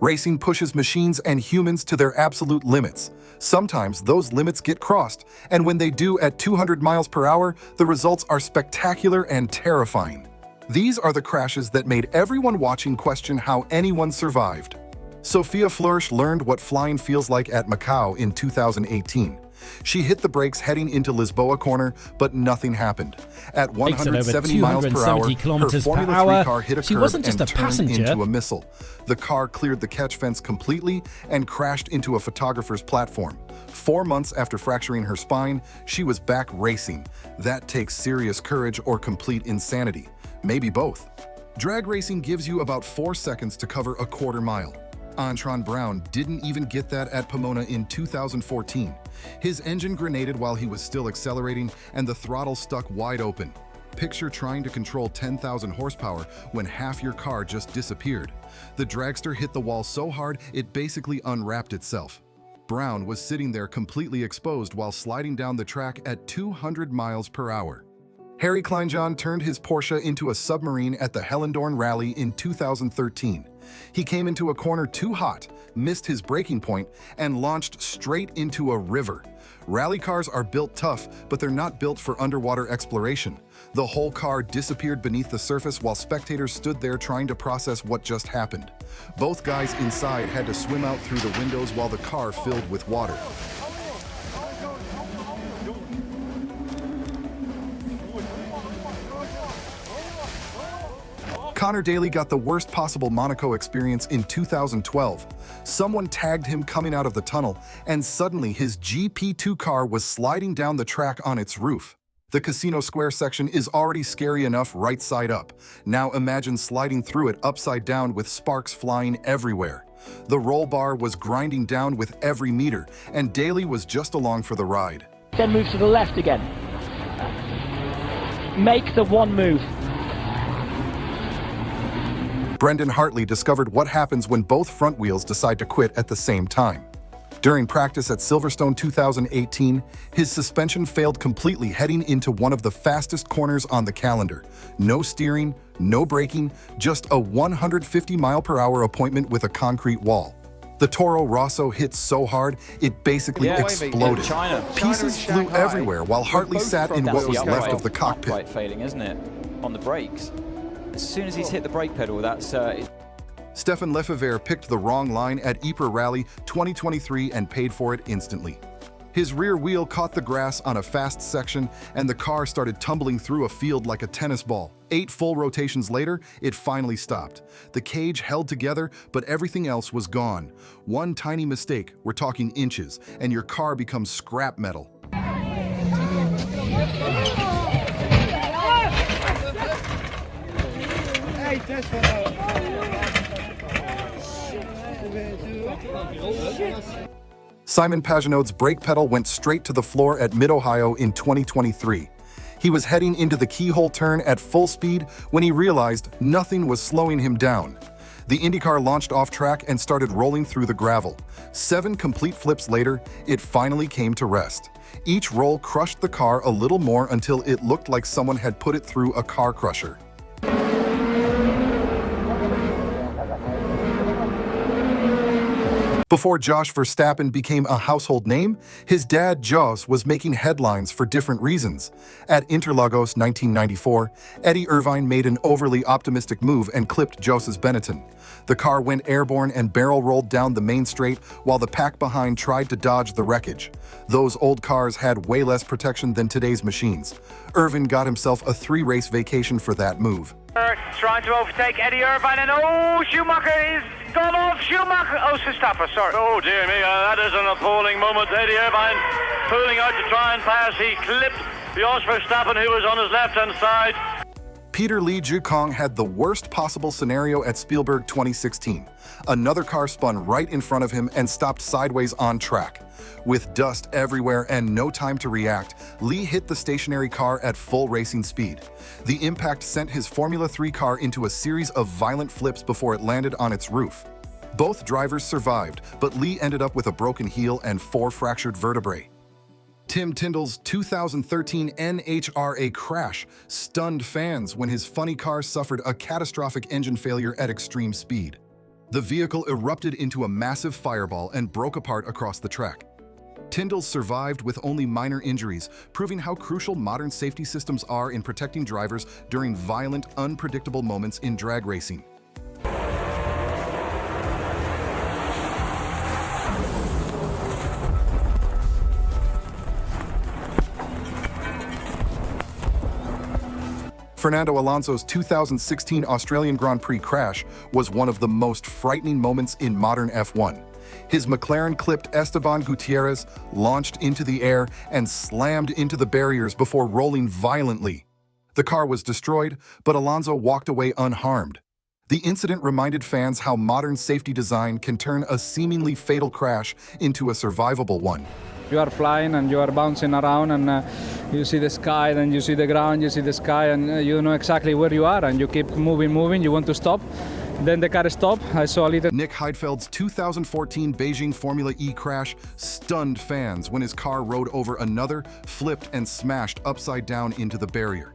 Racing pushes machines and humans to their absolute limits. Sometimes those limits get crossed, and when they do at 200 miles per hour, the results are spectacular and terrifying. These are the crashes that made everyone watching question how anyone survived. Sophia Flourish learned what flying feels like at Macau in 2018. She hit the brakes heading into Lisboa corner, but nothing happened. At 170 miles per hour, her Formula 3 car hit a curb and turned into a missile. The car cleared the catch fence completely and crashed into a photographer's platform. 4 months after fracturing her spine, she was back racing. That takes serious courage or complete insanity. Maybe both. Drag racing gives you about 4 seconds to cover a quarter mile. Antron Brown didn't even get that at Pomona in 2014. His engine grenaded while he was still accelerating, and the throttle stuck wide open. Picture trying to control 10,000 horsepower when half your car just disappeared. The dragster hit the wall so hard it basically unwrapped itself. Brown was sitting there completely exposed while sliding down the track at 200 miles per hour. Harry Kleinjohn turned his Porsche into a submarine at the Hellendoorn Rally in 2013. He came into a corner too hot, missed his braking point, and launched straight into a river. Rally cars are built tough, but they're not built for underwater exploration. The whole car disappeared beneath the surface while spectators stood there trying to process what just happened. Both guys inside had to swim out through the windows while the car filled with water. Connor Daly got the worst possible Monaco experience in 2012. Someone tagged him coming out of the tunnel, and suddenly his GP2 car was sliding down the track on its roof. The Casino Square section is already scary enough right side up. Now imagine sliding through it upside down with sparks flying everywhere. The roll bar was grinding down with every meter, and Daly was just along for the ride. Then move to the left again. Make the one move. Brendan Hartley discovered what happens when both front wheels decide to quit at the same time. During practice at Silverstone 2018, his suspension failed completely heading into one of the fastest corners on the calendar. No steering, no braking, just a 150-mile-per-hour appointment with a concrete wall. The Toro Rosso hit so hard, it basically exploded. Pieces flew everywhere while Hartley sat in what was left of the cockpit. Upright failing, isn't it? On the brakes. As soon as he's hit the brake pedal, that's... Stefan Lefevere picked the wrong line at Ypres Rally 2023 and paid for it instantly. His rear wheel caught the grass on a fast section, and the car started tumbling through a field like a tennis ball. 8 full rotations later, it finally stopped. The cage held together, but everything else was gone. One tiny mistake, we're talking inches, and your car becomes scrap metal. Simon Pagenaud's brake pedal went straight to the floor at Mid-Ohio in 2023. He was heading into the keyhole turn at full speed when he realized nothing was slowing him down. The IndyCar launched off track and started rolling through the gravel. 7 complete flips later, it finally came to rest. Each roll crushed the car a little more until it looked like someone had put it through a car crusher. Before Josh Verstappen became a household name, his dad Jos was making headlines for different reasons. At Interlagos 1994, Eddie Irvine made an overly optimistic move and clipped Jos's Benetton. The car went airborne and barrel rolled down the main straight while the pack behind tried to dodge the wreckage. Those old cars had way less protection than today's machines. Irvine got himself a 3-race vacation for that move. Trying to overtake Eddie Irvine, and Schumacher is gone off. Schumacher, Verstappen, sorry. Oh dear me, that is an appalling moment. Eddie Irvine pulling out to try and pass. He clipped Jos Verstappen, who was on his left-hand side. Peter Lee Ju-Kong had the worst possible scenario at Spielberg 2016. Another car spun right in front of him and stopped sideways on track. With dust everywhere and no time to react, Lee hit the stationary car at full racing speed. The impact sent his Formula 3 car into a series of violent flips before it landed on its roof. Both drivers survived, but Lee ended up with a broken heel and 4 fractured vertebrae. Tim Tyndall's 2013 NHRA crash stunned fans when his funny car suffered a catastrophic engine failure at extreme speed. The vehicle erupted into a massive fireball and broke apart across the track. Tyndall survived with only minor injuries, proving how crucial modern safety systems are in protecting drivers during violent, unpredictable moments in drag racing. Fernando Alonso's 2016 Australian Grand Prix crash was one of the most frightening moments in modern F1. His McLaren clipped Esteban Gutierrez, launched into the air, and slammed into the barriers before rolling violently. The car was destroyed, but Alonso walked away unharmed. The incident reminded fans how modern safety design can turn a seemingly fatal crash into a survivable one. You are flying and you are bouncing around and you see the sky, then you see the ground, you see the sky, and you know exactly where you are, and you keep moving, you want to stop. Then the car stopped. I saw a little... Nick Heidfeld's 2014 Beijing Formula E crash stunned fans when his car rode over another, flipped and smashed upside down into the barrier.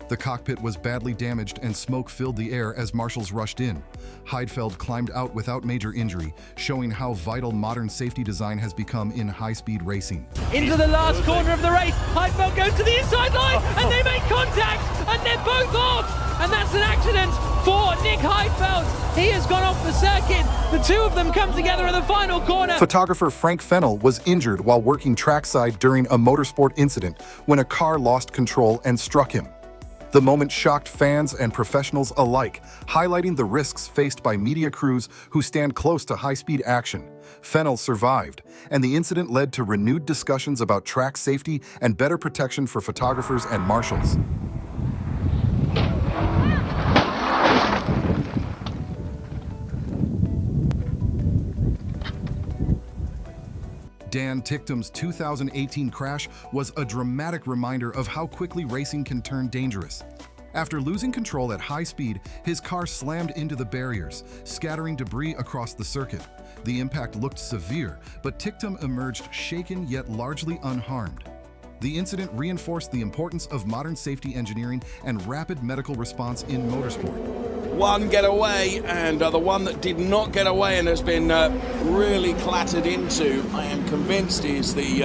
The cockpit was badly damaged and smoke filled the air as marshals rushed in. Heidfeld climbed out without major injury, showing how vital modern safety design has become in high-speed racing. Into the last corner of the race, Heidfeld goes to the inside line, and they make contact, and they're both off! And that's an accident for Nick Heidfeld. He has gone off the circuit. The two of them come together in the final corner. Photographer Frank Fennell was injured while working trackside during a motorsport incident when a car lost control and struck him. The moment shocked fans and professionals alike, highlighting the risks faced by media crews who stand close to high-speed action. Fennell survived, and the incident led to renewed discussions about track safety and better protection for photographers and marshals. Dan Ticktum's 2018 crash was a dramatic reminder of how quickly racing can turn dangerous. After losing control at high speed, his car slammed into the barriers, scattering debris across the circuit. The impact looked severe, but Ticktum emerged shaken yet largely unharmed. The incident reinforced the importance of modern safety engineering and rapid medical response in motorsport. One get away, and the one that did not get away and has been really clattered into, I am convinced, is the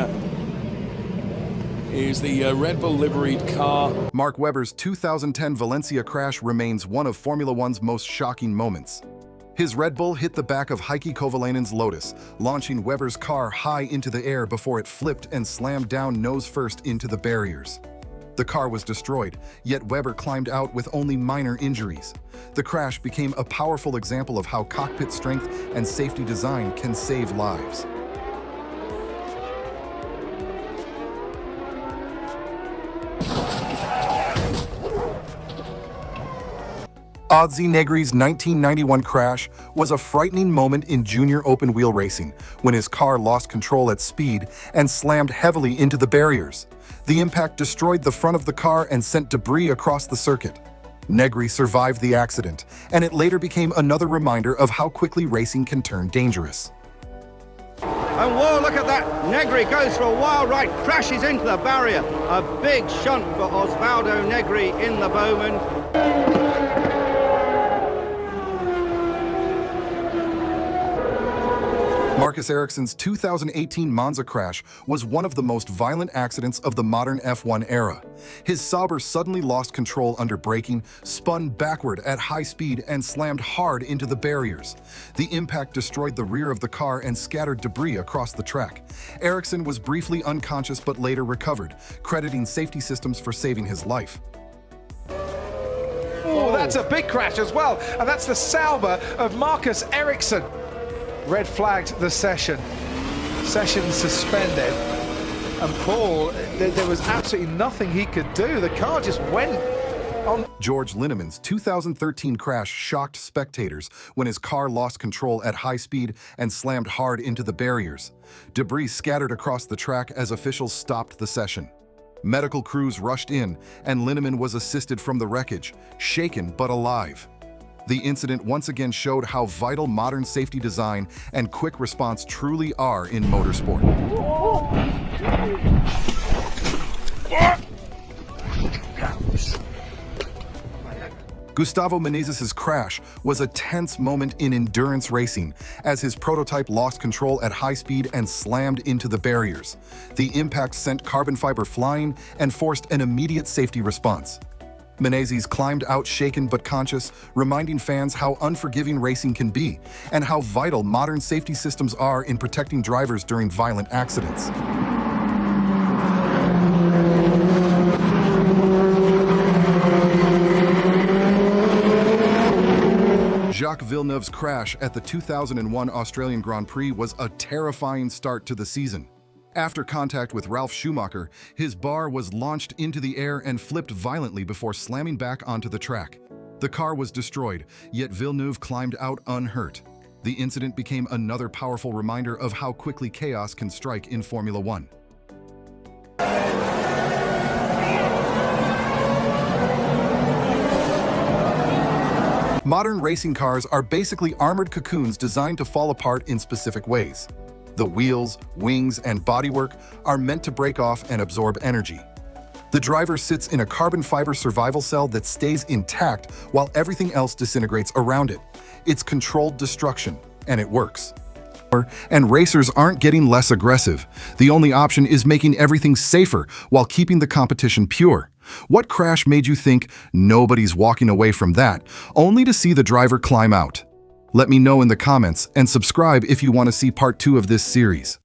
Red Bull liveried car. Mark Webber's 2010 Valencia crash remains one of Formula One's most shocking moments. His Red Bull hit the back of Heikki Kovalainen's Lotus, launching Webber's car high into the air before it flipped and slammed down nose first into the barriers. The car was destroyed, yet Webber climbed out with only minor injuries. The crash became a powerful example of how cockpit strength and safety design can save lives. Ozzie Negri's 1991 crash was a frightening moment in junior open-wheel racing when his car lost control at speed and slammed heavily into the barriers. The impact destroyed the front of the car and sent debris across the circuit. Negri survived the accident, and it later became another reminder of how quickly racing can turn dangerous. And whoa, look at that. Negri goes for a wild ride, crashes into the barrier. A big shunt for Osvaldo Negri in the Bowman. Marcus Ericsson's 2018 Monza crash was one of the most violent accidents of the modern F1 era. His Sauber suddenly lost control under braking, spun backward at high speed, and slammed hard into the barriers. The impact destroyed the rear of the car and scattered debris across the track. Ericsson was briefly unconscious but later recovered, crediting safety systems for saving his life. Oh, that's a big crash as well, and that's the Sauber of Marcus Ericsson. Red flagged the session. Session suspended. And Paul, there was absolutely nothing he could do. The car just went on. George Linnemann's 2013 crash shocked spectators when his car lost control at high speed and slammed hard into the barriers. Debris scattered across the track as officials stopped the session. Medical crews rushed in, and Linnemann was assisted from the wreckage, shaken but alive. The incident once again showed how vital modern safety design and quick response truly are in motorsport. Gustavo Menezes' crash was a tense moment in endurance racing as his prototype lost control at high speed and slammed into the barriers. The impact sent carbon fiber flying and forced an immediate safety response. Menezes climbed out shaken but conscious, reminding fans how unforgiving racing can be and how vital modern safety systems are in protecting drivers during violent accidents. Jacques Villeneuve's crash at the 2001 Australian Grand Prix was a terrifying start to the season. After contact with Ralf Schumacher, his bar was launched into the air and flipped violently before slamming back onto the track. The car was destroyed, yet Villeneuve climbed out unhurt. The incident became another powerful reminder of how quickly chaos can strike in Formula One. Modern racing cars are basically armored cocoons designed to fall apart in specific ways. The wheels, wings, and bodywork are meant to break off and absorb energy. The driver sits in a carbon fiber survival cell that stays intact while everything else disintegrates around it. It's controlled destruction, and it works. And racers aren't getting less aggressive. The only option is making everything safer while keeping the competition pure. What crash made you think nobody's walking away from that, only to see the driver climb out? Let me know in the comments and subscribe if you want to see part 2 of this series.